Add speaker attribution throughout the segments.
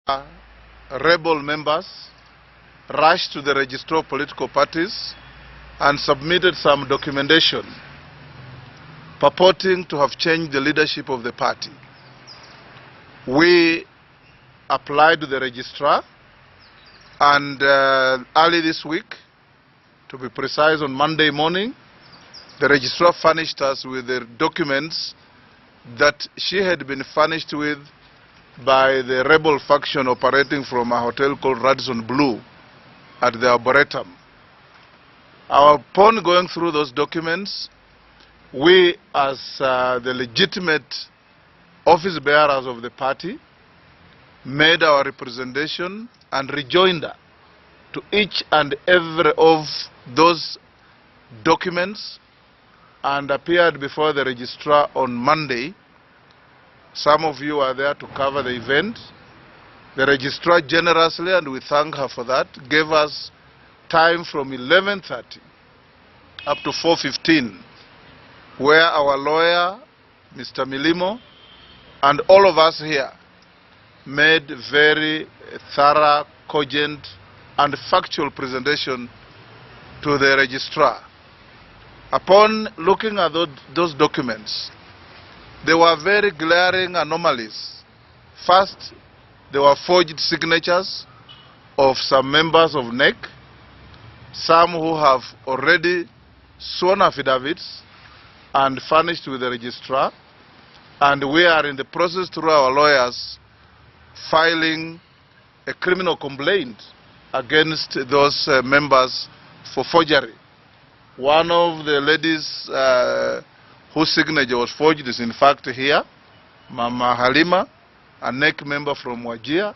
Speaker 1: rebel members rushed to the registrar of political parties and submitted some documentation purporting to have changed the leadership of the party. We applied to the registrar, and early this week, to be precise on Monday morning, the registrar furnished us with the documents that she had been furnished with by the rebel faction operating from a hotel called Radisson Blue at the Arboretum. Upon going through those documents, we as the legitimate office bearers of the party made our representation and rejoinder to each and every of those documents and appeared before the registrar on Monday. Some of you are there to cover the event. The registrar generously, and we thank her for that, gave us time from 11:30 up to 4:15, where our lawyer, Mr. Milimo, and all of us here made very thorough, cogent, and factual presentation to the registrar. Upon looking at those documents, there were very glaring anomalies. First, there were forged signatures of some members of NEC, some who have already sworn affidavits and furnished with the registrar, and we are in the process through our lawyers filing a criminal complaint against those members for forgery. One of the ladies whose signature was forged is in fact here, Mama Halima, a NEC member from Wajir,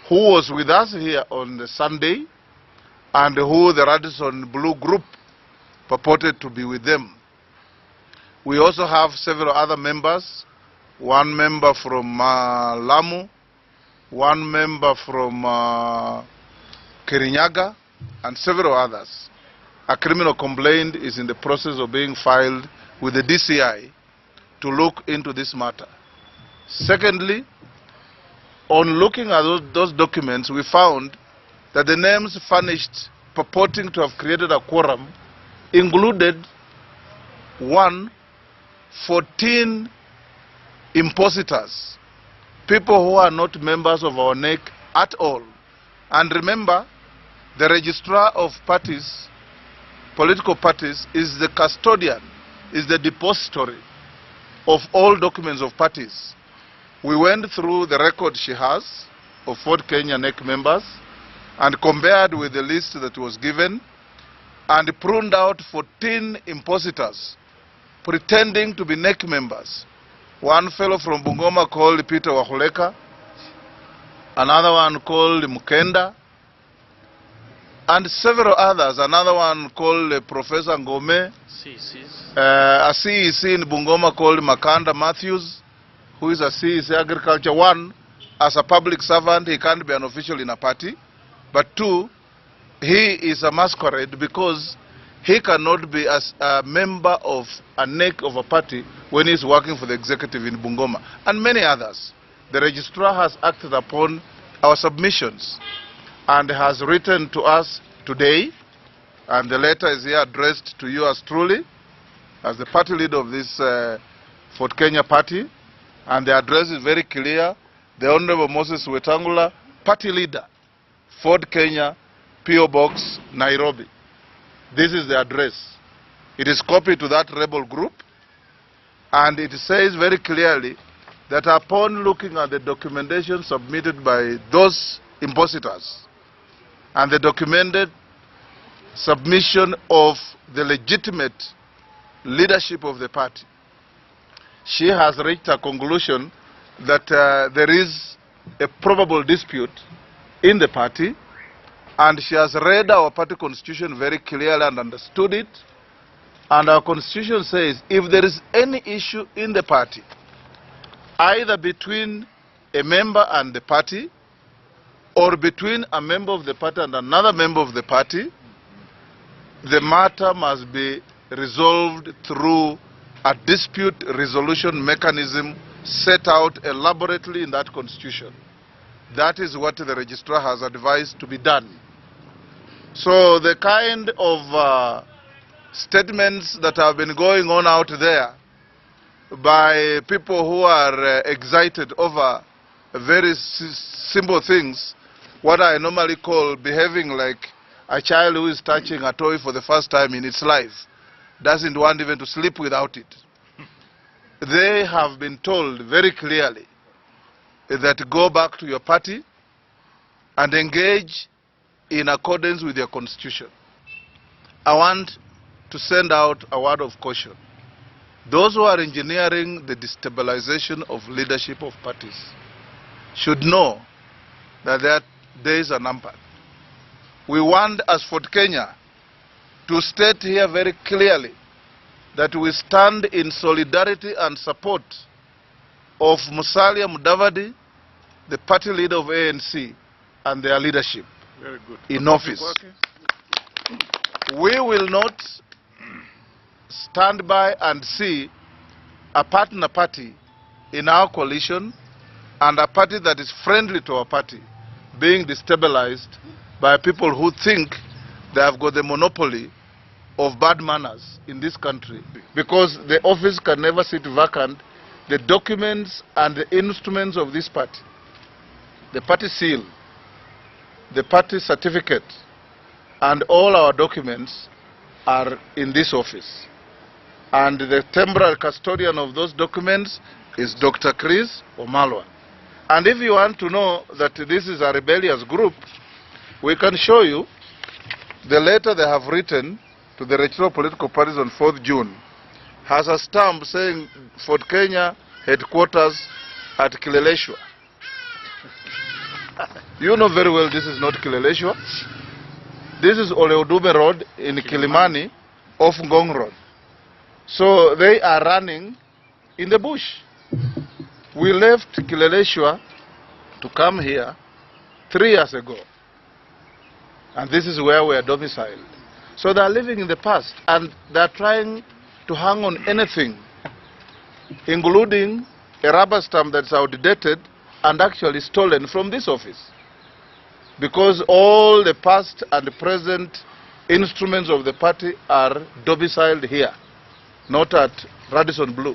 Speaker 1: who was with us here on the Sunday, and who the Radisson Blue group purported to be with them. We also have several other members, one member from Lamu, one member from Kirinyaga, and several others. A criminal complaint is in the process of being filed with the DCI to look into this matter. Secondly, on looking at those documents, we found that the names furnished purporting to have created a quorum included 14 impositors, people who are not members of our NEC at all. And remember, the registrar of parties, political parties, is the custodian, is the depository of all documents of parties. We went through the record she has of Ford Kenya NEC members and compared with the list that was given and pruned out 14 impositors pretending to be NEC members. One fellow from Bungoma called Peter Wahuleka, another one called Mukenda, and several others. Another one called Professor Ngome, a CEC in Bungoma called Makanda Matthews, who is a CEC Agriculture. One, as a public servant, he can't be an official in a party. But two, he is a masquerade because he cannot be as a member of a NEC of a party when he's working for the executive in Bungoma, and many others. The registrar has acted upon our submissions and has written to us today, and the letter is here addressed to you as truly, as the party leader of this Fort Kenya party, and the address is very clear. The Honorable Moses Wetangula, party leader, Fort Kenya, P.O. Box, Nairobi. This is the address. It is copied to that rebel group, and it says very clearly that upon looking at the documentation submitted by those impositors and the documented submission of the legitimate leadership of the party, she has reached a conclusion that there is a probable dispute in the party, and she has read our party constitution very clearly and understood it. And our constitution says if there is any issue in the party, either between a member and the party, or between a member of the party and another member of the party, the matter must be resolved through a dispute resolution mechanism set out elaborately in that constitution. That is what the registrar has advised to be done. So the kind of statements that have been going on out there by people who are excited over very simple things, what I normally call behaving like a child who is touching a toy for the first time in its life, doesn't want even to sleep without it. They have been told very clearly that go back to your party and engage in accordance with your constitution. I want to send out a word of caution. Those who are engineering the destabilization of leadership of parties should know that their days are numbered. We want, as Fort Kenya, to state here very clearly that we stand in solidarity and support of Musalia Mudavadi, the party leader of ANC, and their leadership in office. We will not stand by and see a partner party in our coalition and a party that is friendly to our party being destabilized by people who think they have got the monopoly of bad manners in this country. Because the office can never sit vacant. The documents and the instruments of this party, the party seal, the party certificate, and all our documents are in this office. And the temporary custodian of those documents is Dr. Chris Omalwa. And if you want to know that this is a rebellious group, we can show you the letter they have written to the registrar of political parties on 4th June. Has a stamp saying Fort Kenya headquarters at Kileleshwa. You know very well this is not Kileleshwa. This is Oleodume Road in Kilimani off Ngong Road. So they are running in the bush. We left Kileleshwa to come here 3 years ago. And this is where we are domiciled. So they are living in the past and they are trying to hang on anything, including a rubber stamp that's outdated and actually stolen from this office. Because all the past and the present instruments of the party are domiciled here, not at Radisson Blu.